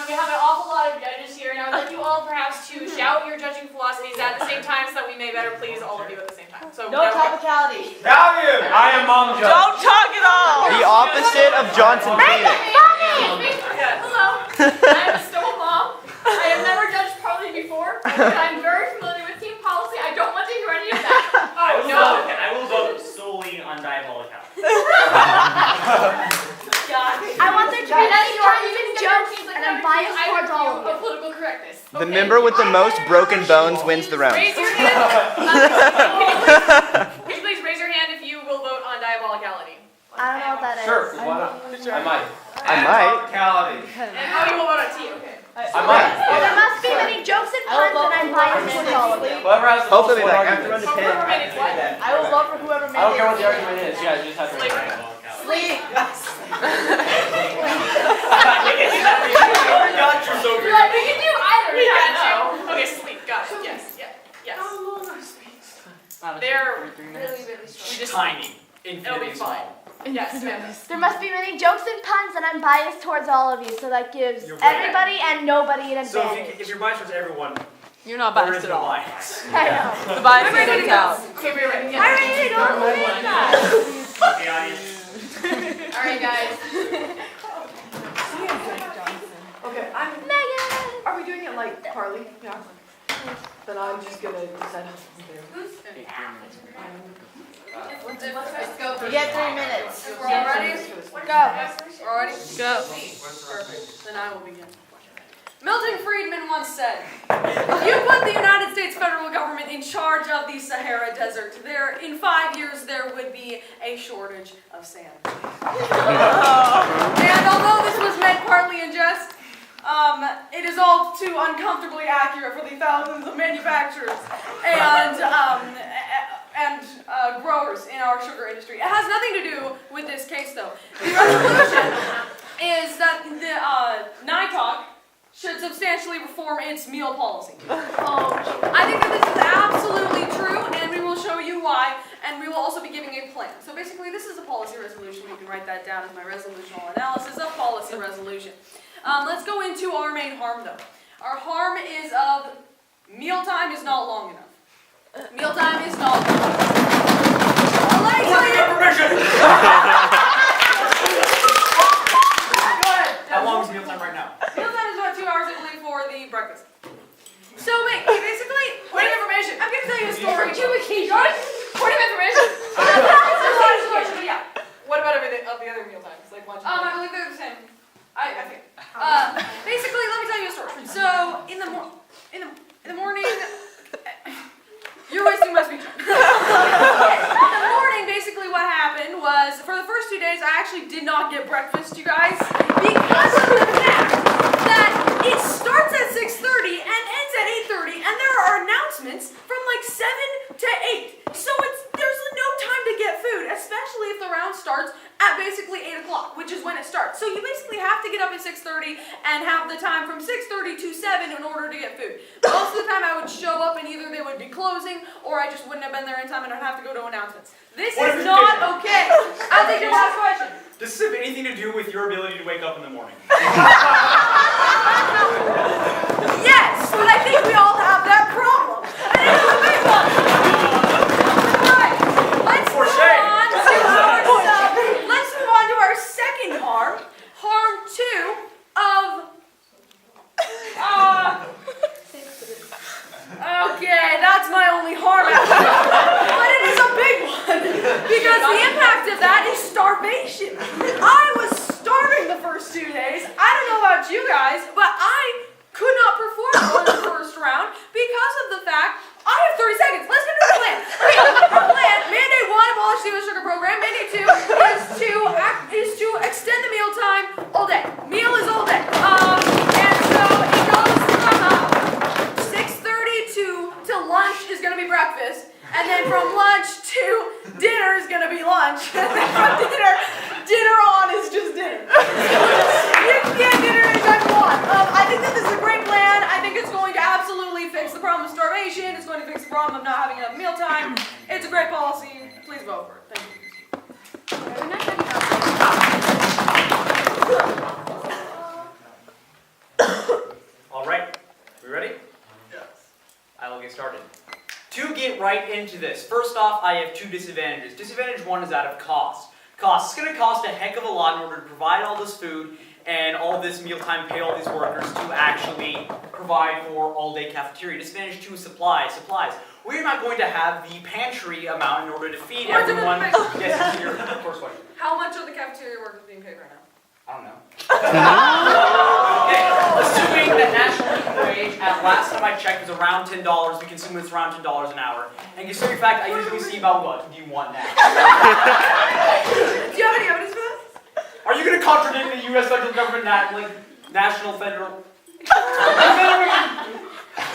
we have an awful lot of judges here, and I would like you all perhaps to shout your judging philosophies at the same time so that we may better please all of you at the same time. So no topicality. Gavin! I am mom judge. Don't talk at all! The opposite of Johnson Phoenix. Yeah, hello. I am still a mom. I have never judged Parliament before, but I'm very familiar with team policy. I don't want to hear any of that. Oh, no. I will vote solely on diabolical. I want there to be any even jokes, and I'm biased towards all of you. Political correctness. The member with the most broken bones wins the round. Raise your hand. Can you please raise your hand if you will vote on diabolicality? I don't know what that is. Sure, why not? I might. I might. Topicality. And how you will vote on T, okay. I might. Well, there must be many jokes and puns, and I'm biased towards all of you. Whoever has the Hopefully most that arguments. Gavin. Whoever made it, what? I will vote for whoever made I don't care what it. the argument is. Yeah, you just have to raise your hand. Sleep. You're like, we can do either. We got you. Okay, sleep. Got it. Yes. Yeah. Yes. They're really, really strong. Tiny. It'll be fine. Yes, ma'am. There must be many jokes and puns, and I'm biased towards all of you, so that gives You're right. everybody and nobody an So advantage. if you're biased towards everyone, You're not there biased is at no all. bias. I know. The bias I'm ready to doesn't go. count. Okay, we're ready. I'm ready to go with that. Okay, audience. All right, guys. Okay, Megan! are we doing it like Carly? Yeah. Then I'm just gonna decide how to do. Let's go. You get 3 minutes. We're all ready? Go. We're all ready? Go. Perfect. Then I will begin. Milton Friedman once said, if you put the United States federal government in charge of the Sahara Desert, in 5 years there would be a shortage of sand. And although this was meant partly in jest, it is all too uncomfortably accurate for the thousands of manufacturers and growers in our sugar industry. It has nothing to do with this case, though. The resolution is that the NITOC should substantially reform its meal policy. I think that this is absolutely true, and we will show you why, and we will also be giving a plan. So basically, this is a policy resolution. You can write that down as my resolutional analysis of policy resolution. Let's go into our main harm, though. Our harm is of mealtime is not long enough. Mealtime is not long enough. Let me tell you. Permission! Go ahead. How long is mealtime right now? Mealtime is about 2 hours, I believe, for the breakfast. So basically, point of information. I'm going to tell you a story. Point of information. Yeah. What about everything of the other meal times, like lunch? I believe they're the same. I think. Basically, let me tell you a story. So in the morning, you're wasting my speech. In the morning, basically, what happened was for the first 2 days, I actually did not get breakfast, you guys, because of the fact that it starts at 6:30 and ends at 8:30, and there are announcements from like 7 to 8. So there's no time to get food, especially if the round starts at basically 8 o'clock, which is when it starts. So you basically have to get up at 6:30 and have the time from 6:30 to 7 in order to get food. Most of the time I would show up and either they would be closing or I just wouldn't have been there in time and I'd have to go to announcements. This is not okay. I'll take your last question. Does this have anything to do with your ability to wake up in the morning? Yes, but I think we all have that problem. And it's a big one. Alright, let's move on to our second harm. Harm 2 of okay, that's my only harm actually. But it is a big one. Because the impact of that is starvation. I was starving the first 2 days. I don't know about you guys, but I could not perform well in the first round because of the fact I have 30 seconds. Let's get to the plan. Okay, our plan, mandate 1, abolish the sugar program. Mandate 2 is to extend the meal time all day. Meal is all day. And so it goes from 6:30 to lunch is going to be breakfast. And then from lunch to dinner is going to be lunch. And then from dinner on is just dinner. You can get dinner anytime you want. I think that this is a great plan. I think it's going to absolutely fix the problem of starvation. It's going to fix the problem of not having enough mealtime. It's a great policy. Please vote for it. Thank you. get right into this. First off, I have two disadvantages. Disadvantage one is that of cost. Cost. It's going to cost a heck of a lot in order to provide all this food and all this mealtime, pay all these workers to actually provide for all-day cafeteria. Disadvantage two is supplies. We're not going to have the pantry amount in order to feed everyone. Yes, it's your first question. How much are the cafeteria workers being paid right now? I don't know. Okay, assuming that national minimum wage at last time I checked was around $10, we consume it's around $10 an hour. And considering the fact I usually see about what do you want now? Do you have any evidence for this? Are you going to contradict the U.S. federal government, national federal?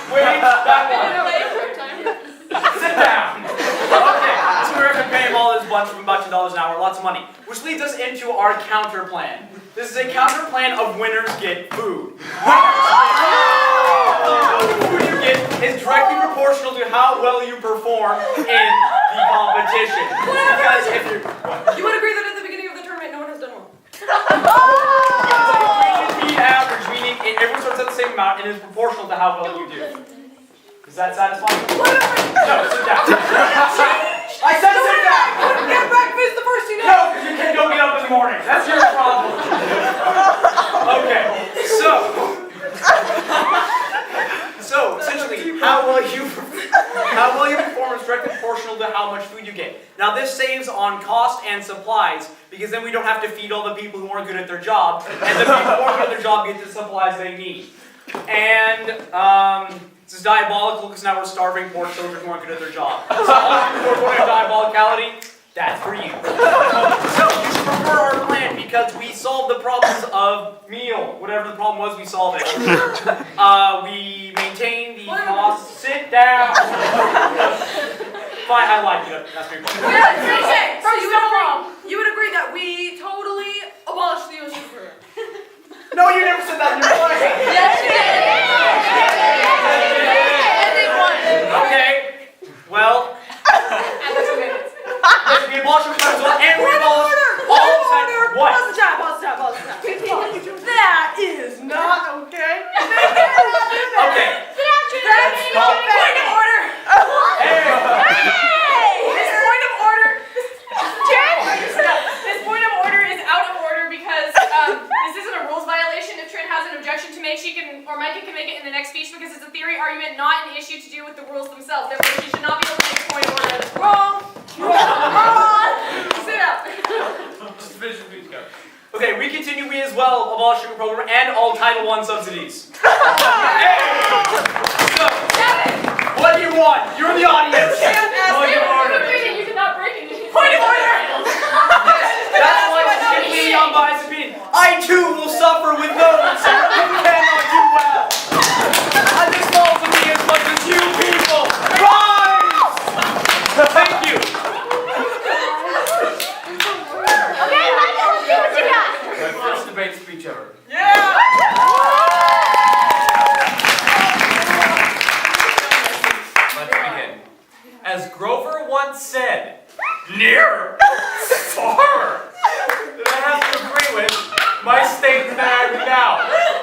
Wait, that one. Sit down. Okay, so we're going to pay him all this bunch from about $10 an hour, lots of money. Which leads us into our counter plan. This is a counter plan of winners get food. The food you get is directly proportional to how well you perform in the competition. Because if you're... You would agree that at the beginning of the tournament, no one has done well. Mean average, meaning everyone starts at the same amount and is proportional to how well you do. Does that satisfy you? No, sit down. I said sit down! Couldn't get breakfast the first 2 days! No, because you can't go get up in the morning. That's your problem. Okay, so essentially, how well you perform is directly proportional to how much food you get. Now this saves on cost and supplies, because then we don't have to feed all the people who aren't good at their job, and the people who aren't good at their job get the supplies they need. And this is diabolical because now we're starving poor children who aren't good at their job. So all of you who are going to diabolicality, that's for you. So you should prefer our plan because we solved the problems of meal. Whatever the problem was, we solved it. We maintain the cost. Sit down. Fine, I lied. That's your point. Okay, so you would agree that we totally abolished the ocean career. No, you never said that in your plan. Yes, you did. Okay. Well. We abolished the as well, and we abolished all of what? Pause the time. That is not okay. Okay. That's not point of order. Hey. This point of order. This point of order is out of order because this isn't a rules violation. If Trin has an objection to make, she can, or Micah can make it in the next speech because it's a theory argument, not an issue to do with the rules themselves. Therefore, she should not be able to make a point of order. Wrong. Sit down. Just finish the speech, go. Okay, we continue. We as well abolish sugar program and all Title I subsidies. Hey! So, what do you want? You're the audience. Point of order. You cannot break it. Point of order. That's why it's strictly unbiased opinion. I too will suffer with those who cannot do well. And this falls on me as much as you people. Rise! Thank you. Okay, Micah, let's see what you got. My first debate speech ever. Yeah! Let's begin. As Grover once said, near, far. And I have to agree with my statement that I'm now.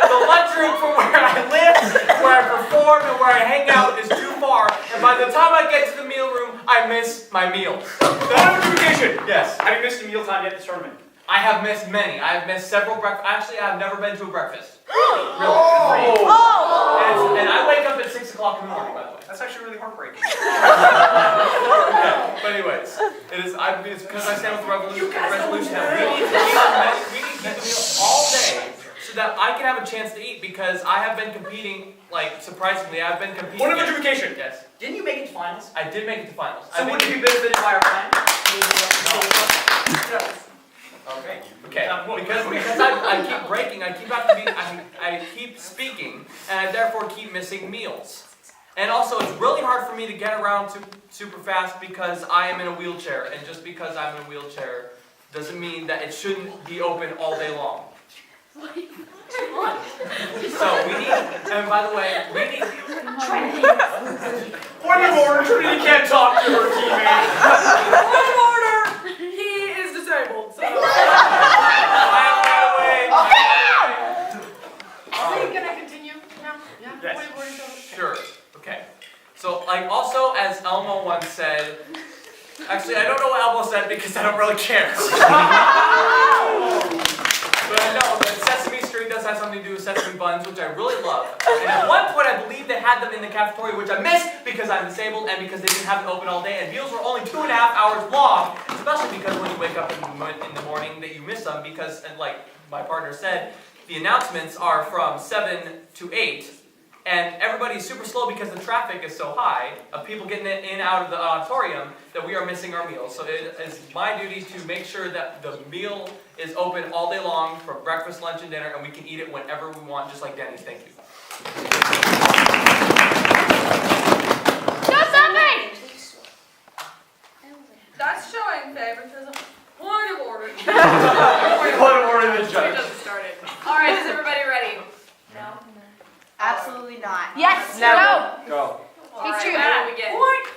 The lunchroom from where I live, where I perform, and where I hang out is too far. And by the time I get to the meal room, I miss my meals. Notification. Yes. Have you missed a mealtime yet this tournament? I have missed many. I have missed several breakfasts. Actually, I have never been to a breakfast. Really. And I wake up at 6 o'clock in the morning, by the way. That's actually really heartbreaking. Yeah. But anyways, it's because I stand with the resolution that we need to keep the meal all day so that I can have a chance to eat because I have been competing, like, surprisingly, I've been competing. Point of education. Yes. Didn't you make it to finals? I did make it to finals. So would you be benefited by our plan? Okay. Because I keep breaking, I keep speaking, and I therefore keep missing meals. And also, it's really hard for me to get around super fast because I am in a wheelchair, and just because I'm in a wheelchair doesn't mean that it shouldn't be open all day long. So we need, and by the way, we need... Point of order, Trinity can't talk to her teammate. Point of order. He is disabled. So. Can I continue now? Yeah. Yes. Point of order, Sure. Okay. So, like, also, as Elmo once said, actually, I don't know what Elmo said because I don't really care. But no, but Sesame Street does have something to do with sesame buns, which I really love. And at one point, I believe they had them in the cafeteria, which I missed because I'm disabled and because they didn't have it open all day. And meals were only 2.5 hours long, especially because when you wake up in the morning that you miss them because, and like my partner said, the announcements are from 7 to 8. And everybody's super slow because the traffic is so high of people getting in and out of the auditorium that we are missing our meals. So it is my duty to make sure that the meal is open all day long for breakfast, lunch, and dinner, and we can eat it whenever we want, just like Denny's. Thank you. Show something! That's showing favoritism. Point of order. Point of order, the It judge. doesn't start it. All right, is everybody ready? No. Absolutely not. Yes, Never. Go. All It's right, true. now we begin. Micah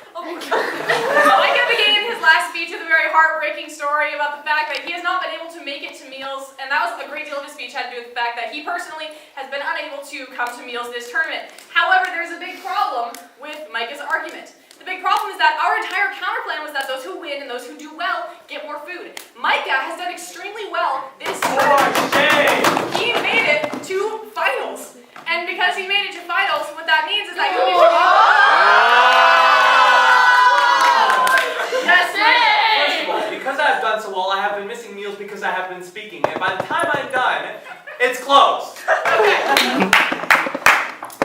began his last speech with a very heartbreaking story about the fact that he has not been able to make it to meals, and that was a great deal of his speech had to do with the fact that he personally has been unable to come to meals this tournament. However, there's a big problem with Micah's argument. The big problem is that our entire counterplan was that those who win and those who do well get more food. Micah has done extremely well this tournament. He made it to finals. And because he made it to finals, what that means is that he'll be Yes, First of all, because I've done so well, I have been missing meals because I have been speaking. And by the time I'm done, it's closed. Okay.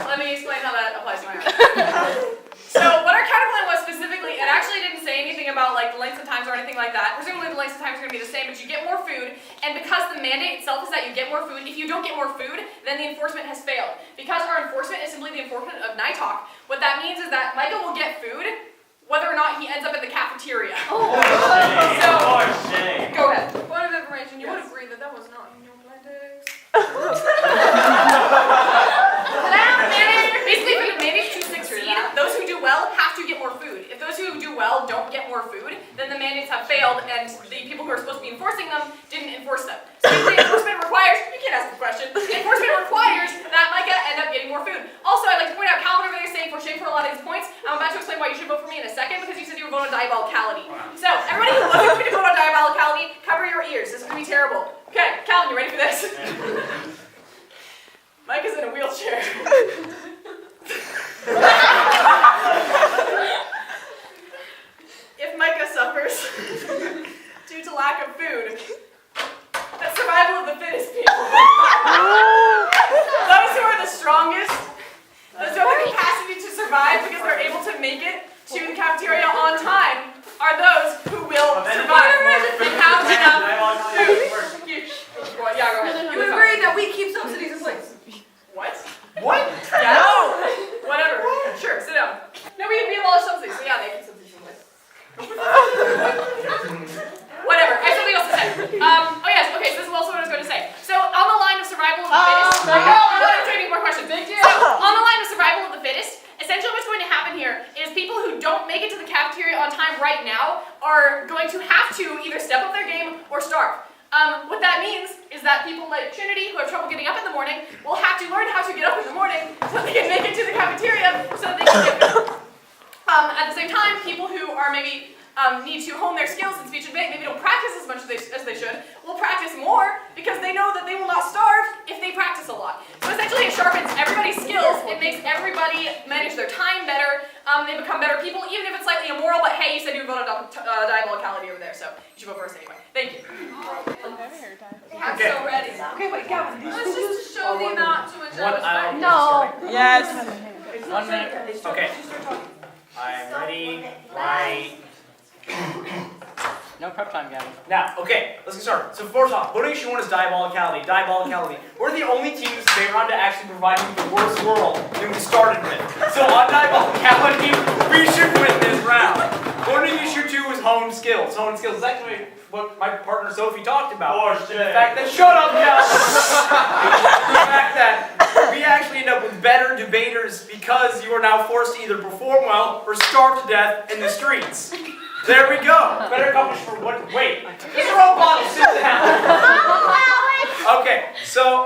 Let me explain how that applies to my argument. So what our counterplan was specifically, it actually didn't say anything about like the lengths of times or anything like that. Presumably the lengths of times are going to be the same, but you get more food. And because the mandate itself is that you get more food, if you don't get more food, then the enforcement has failed. Because our enforcement is simply the enforcement of NITOC, what that means is that Micah will get food whether or not he ends up in the cafeteria. Oh, So, shame. go ahead. Point of information, you would agree that that was not in your plan text. Basically, for the mandate to succeed, those who do well have to get more food. If those who do well don't get more food, then the mandates have failed, and the people who are supposed to be enforcing them didn't enforce them. So the enforcement requires, you can't ask the question, the enforcement requires that Micah end up getting more food. Also, I'd like to point out, Calvin over there is saying for shame for a lot of these points. I'm about to explain why you should vote for me in a second, because you said you were voting on diabolicality. So, everybody who wasn't going to vote on diabolicality, cover your ears. This is going to be terrible. Okay, Calvin, you ready for this? Micah's in a wheelchair. If Micah suffers due to lack of food, that's survival of the fittest people. Those who are the strongest, those who have the capacity to survive because they're able to make it to the cafeteria on time, are those who will survive and have enough food. Yeah, go ahead. You would agree that we keep subsidies in place. What? What? Yes? Whatever. Sure, sit down. No, we abolish subsidies, so yeah, they keep subsidies in place. Whatever. I have something else to say. Oh yes, okay, so this is also what I was going to say. So on the line of survival of the fittest, I'm taking more questions. So on the line of survival of the fittest, essentially what's going to happen here is people who don't make it to the cafeteria on time right now are going to have to either step up their game or starve. What that means is that people like Trinity, who have trouble getting up in the morning, will have to learn how to get up in the morning so they can make it to the cafeteria so that they can get food. At the same time, people who are maybe need to hone their skills in speech and debate, maybe don't practice as much as they should, will practice more because they know that they will not starve if they practice a lot. So essentially it sharpens everybody's skills, it makes everybody manage their time better, they become better people, even if it's slightly immoral, but hey, you said you would vote on diabolicality over there, so you should vote first anyway. Thank you. I'm so ready. Okay, wait, Gavin. Let's just show the amount to which I was ready. No. Yes. 1 minute. Okay. I'm ready. Right. No prep time, Gavin. Now, okay, let's get started. So first off, what issue one is diabolicality. Diabolicality. We're the only team in this round to actually provide you with the worst world than we started with. So on diabolicality, we should win this round. Going to issue two is honed skills. Honed skills is actually what my partner Sophie talked about. Oh, The fact that, shut up, Cal! The fact that we actually end up with better debaters because you are now forced to either perform well or starve to death in the streets. There we go. Better accomplish for what? Wait. These are all bottles. Sit down. Okay, so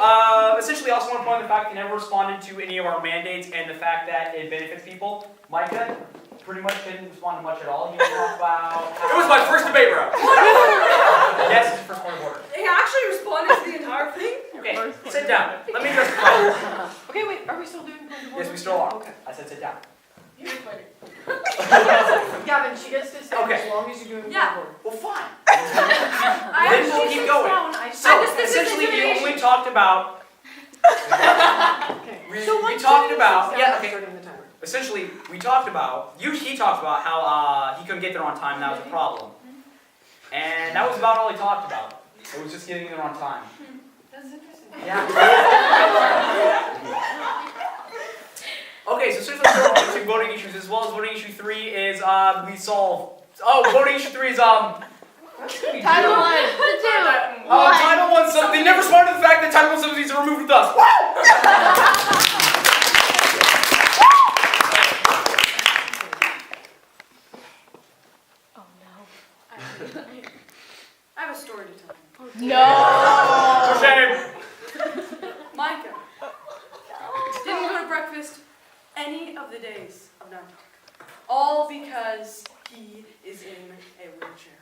essentially, I also want to point out the fact that they never responded to any of our mandates and the fact that it benefits people. Micah pretty much didn't respond to much at all. He didn't talk about. It was my first debate round. Yes, it's the first point of order. He actually responded to the entire thing. Okay, sit down. Let me address the problem. Okay, wait, are we still doing point of order? Yes, we still are. Okay. I said sit down. Gavin, she gets to stay Okay. as long as you're doing Yeah. point of order. Well, fine. I Then we'll actually keep going. So this is essentially, we intimidation. only talked about. Okay. We once talked you about. finish, Yeah. Gavin's Okay. starting the timer. Essentially, we talked about. He talked about how he couldn't get there on time. That was a problem. And that was about all he talked about. It was just getting there on time. That's interesting. Yeah. Okay, so since let's start with voting issues as well as voting issue 3 is we solve. Oh, voting issue 3 is Title 1. Title 1. So they never responded to the fact that Title 1 subsidies are removed with us. Woo! Oh no. I have a story to tell. No. For shame. Micah didn't go to breakfast any of the days of NITOC. All because he is in a wheelchair.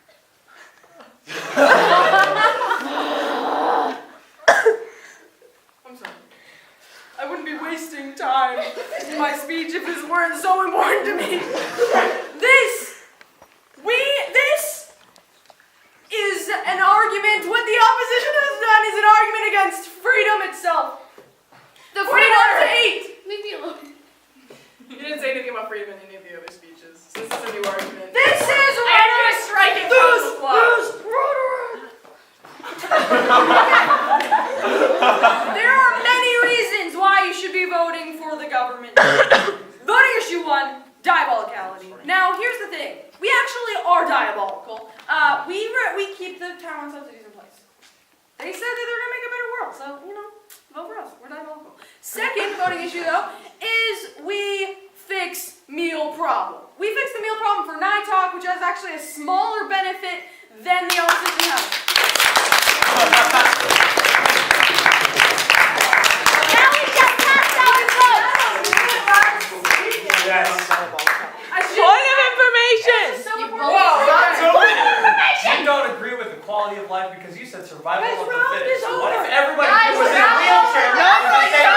I'm sorry. I wouldn't be wasting time in my speech if this weren't so important to me. This is an argument. What the opposition has done is an argument against freedom itself. The freedom to eat. Leave me alone. You didn't say anything about freedom in any of the other speeches. So this is a new argument. This is I'm gonna strike it. There are many reasons why you should be voting for the government. Voting issue 1, diabolicality. Now here's the thing. We actually are diabolical. We keep the town subsidies in place. They said that they're gonna make a better world, so vote for us. We're diabolical. Second voting issue though is we fix meal problem. We fix the meal problem for NITOC, which has actually a smaller benefit than the opposition has. Now we just passed out the vote. Yes. Point of information! You don't agree with the quality of life because you said survival Guys, of the round fittest. is What if over. everybody Guys, who was in a round wheelchair is was on the same over.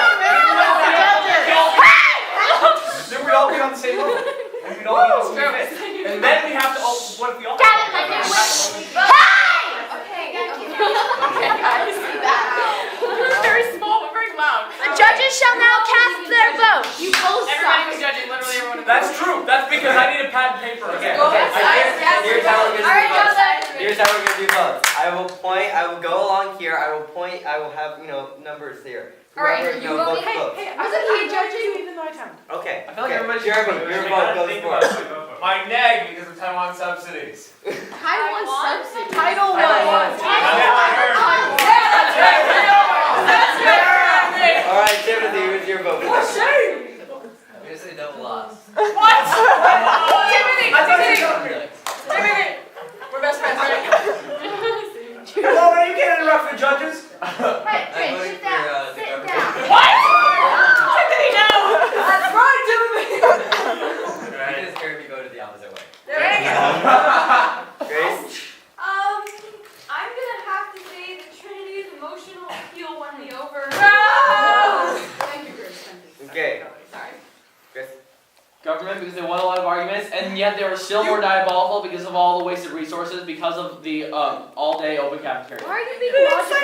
Then we'd all be on the same level. And we'd all be on the same fit. And then we have to what if we all Gavin, I can win. Okay, thank you. Okay, guys, see that. Very small, but very loud. The judges shall now cast their vote. You both Everybody suck. was judging, literally everyone. That's true. That's because I need a pad and paper again. Here's how we're All right, gonna do votes. Gavin. Here's how we're gonna do votes. I will go along here, I will have, numbers here. All right, Whoever, you vote. votes. Wasn't he judging even though I timed? Okay. I feel like okay. everybody should Jeremy, vote. your You vote gotta goes think for about it. it. My neg because of Taiwan subsidies. Title 1 subsidy. Title 1. Alright, Timothy, who's your vote? For shame! I'm gonna say double loss. What? Timothy! I thought you Timothy! We're best friends, right? Well, you can't interrupt the judges. Hey, I'm Trey, voting sit for down. the Sit government. down. What? Timothy, no! That's right, Timothy! Because Jeremy voted the opposite way. There you go. Grace? I'm gonna have to say that Trinity's emotional appeal won me over. Thank you, Grace. Thank you. Okay. Sorry. Grace? Government because they won a lot of arguments, and yet they were still more diabolical because of all the wasted resources, because of the all-day open cafeteria. Why are you being logical?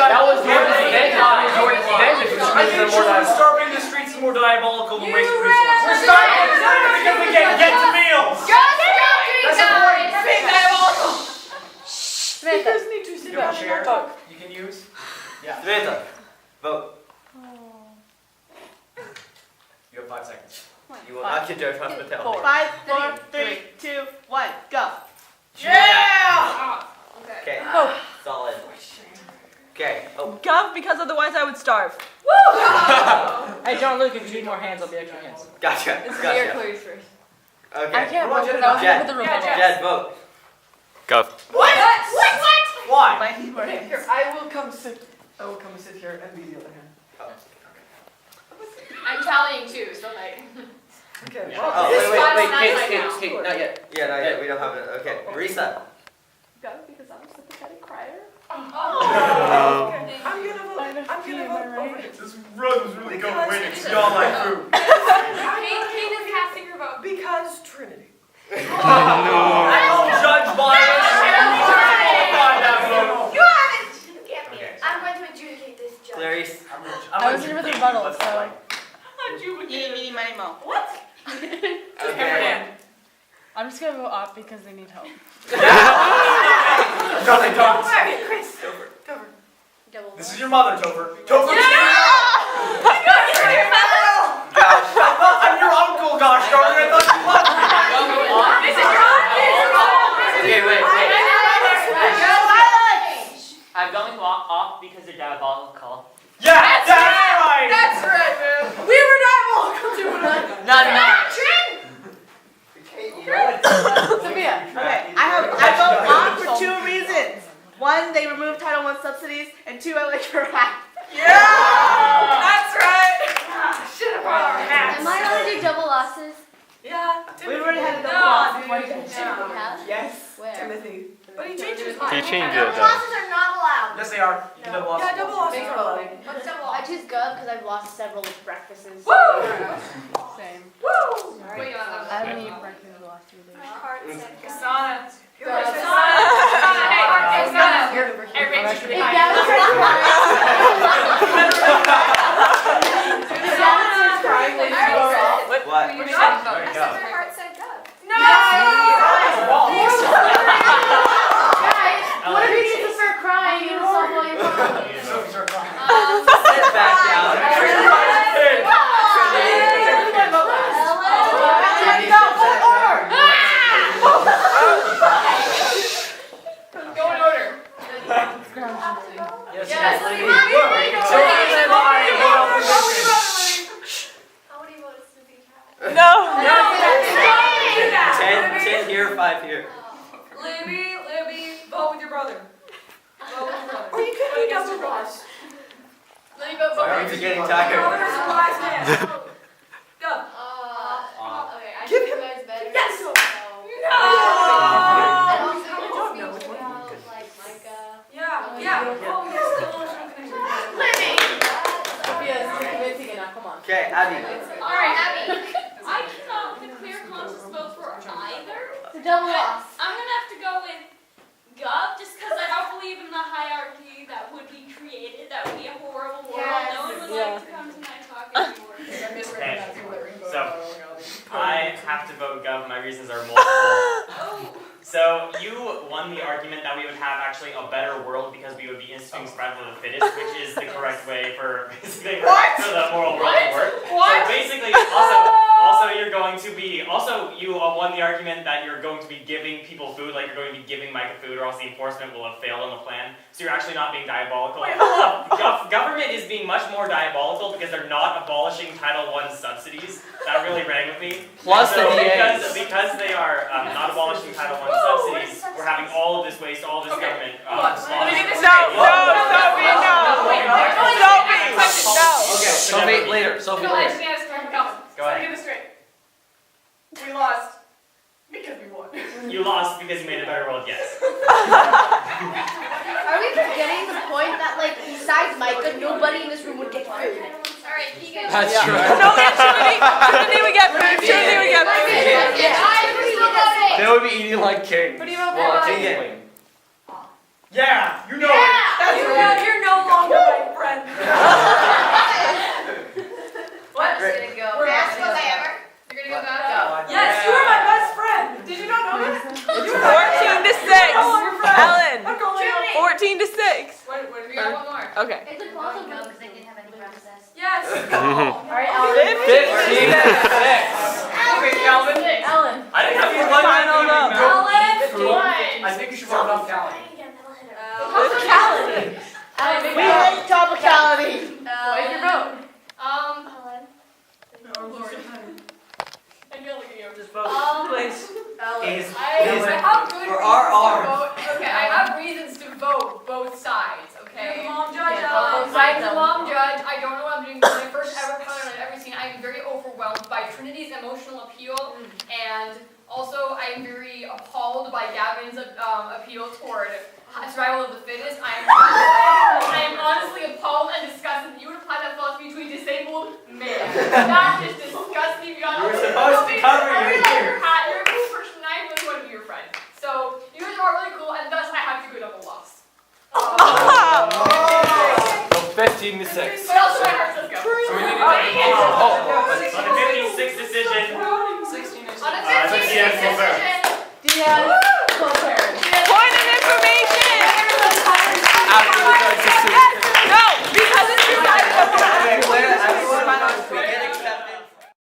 That was Gavin. They taught me Jordan Davis, which I means think they're more children diabolical. starving in the streets is more diabolical than wasted You resources. ran We're starving because we can't get to meals. Just joking, guys! Big diabolical! Speakers need to sit You have down a and chair not talk. you can use? Samantha, vote. You have 5 seconds. You will not get Joe's hospitality. 5, 4, 3, 2, 1, go. Yeah! Okay. Solid. Okay. Oh. Gov, because otherwise I would starve. Hey, John Luke, if you need more hands, I'll be extra hands. Gotcha. It's Gotcha. Mayor Clary's first. Okay. I can't What vote about without Jed? with the Yeah, remote. Jed, vote. Gov. What? What? Why? Okay, here, I will come sit here and be the other hand. I'm tallying too, so like. Okay. Yeah. Well, Oh, this wait, spot's Wait, not Kate, right Kate, now. Kate, not yet. Yeah, no, yeah, we don't have it. Okay, reset. Got it because I'm a sympathetic crier. Oh. I'm gonna vote over it. This road was really Because- way to smell my food. Kate is casting her vote. Because Trinity. Judge bias. You haven't. Get me. Okay. I'm going to adjudicate this judge. Clarice. I was here with rebuttal, so. Eeny, meeny, mo. What? Okay. I'm just gonna vote off because they need help. Nothing talks. Chris. Topher. This is your mother, Topher. Topher. Gosh. I'm your uncle, gosh darn it. I thought you loved me. This is your Okay, wait. I'm going off because they're diabolical. Yeah, that's right. That's right, man. We were diabolical too. Not. Sophia. Okay, I vote off for 2 reasons. 1, they removed Title I subsidies, and 2, I like your hat. That's right. Shit about our hats. Am I allowed to do double losses? Yeah. We already had a double No, loss. dude. One We have? Yes. Where? Timothy. But he changed his He mind. changed it Double though. losses are not allowed. Yes, they are. You double lost. Yeah, double losses are allowed. What's double loss? I choose Gov because I've lost several breakfasts. Woo! Same. Woo! Wait, you want I haven't eaten breakfast the last 3 days. Kasana. You're Kasana. right. Hey, Kasana. You're- Hey, Rachel, should be If high. Gavin starts crying, If Gavin starts crying, I already go said off. it. What? You were saying vote. I said my heart said Gov. No! Guys, what if he needs to start crying and solve all your problems? Sit back down. Go in order. Yes, Yes. lady. Mommy, So, and I vote for this. How would you vote as Snoopy Cat? No. 10 here, 5 here. Libby, vote with your brother. Vote with your brother. Or you could do double loss. Let me vote Sorry, for you're getting Your tired. brother's the last man. Go. Okay, I Give think you him- guys better. Yes. So. No! And also, you can speak about, like, Micah. Yeah, yeah. Oh, yes, the emotional connection. Sophia, this is convincing enough. Come on. Okay, Abby. Alright, Abby. I cannot declare conscious vote for either. It's a double loss. I'm gonna have to go with Gov just because I don't believe in the hierarchy that would be created. That would be a horrible world. Yes. No one would like to come to NITOC anymore. So, I have to vote Gov. My reasons are multiple. So, you won the argument that we would have actually a better world because we would be instinct survival of the fittest, which is the correct way for basically for the moral world to work. So basically, also you're going to be, you won the argument that you're going to be giving people food, like you're going to be giving Micah food or else the enforcement will have failed on the plan. So you're actually not being diabolical. Government is being much more diabolical because they're not abolishing Title I subsidies. That really rang with me. Plus So the DAs. because they are not abolishing Title I subsidies, we're having all of this waste, all of this government Let me get this No, straight. Sophie, later. Sophie, Go ahead, later. she has time. Go. Go Let me ahead. get this straight. We lost because we won. You lost because you made a better world, yes. Are we forgetting the point that, like, besides Micah, nobody in this room would get food? Alright, Keegan. That's true. Trinity we get food. Trinity we get food. They would be eating like kings. Who do you vote Well, for? tingling. Yeah, you know it. That's right. You're no longer my friend. What? Great. We're Best was I ever? You're gonna go back? Yes, you are my best friend. Did you not know this? You were 14 to 6. Ellen. I'm going 14 to 6. Wait, we got one more. Okay. It's impossible because they didn't have any process. Yes. Alright, Ellen. 15 to 6. Okay, Calvin. Ellen. I didn't have you one Final vote. Ellen. I think you should vote off Calvin. Topicality. Ellen, We hate topicality. What's your vote? I feel like you Just vote. Please. He's- I have good For reasons our to arms. vote. Okay, I have reasons to vote by Trinity's emotional appeal, and also I am very appalled by Gavin's appeal toward survival of the fittest. I am honestly appalled and disgusted that you would apply that philosophy to a disabled man. That just disgusts me beyond. You were supposed to cover your ears. You're a cool person, and I really want to be your friend. So you guys are really cool, and thus I have to go double loss. So 15 to 6. But also my heart says go. So we need to On a 56 decision. On a 15 Diaz will decision. Diaz.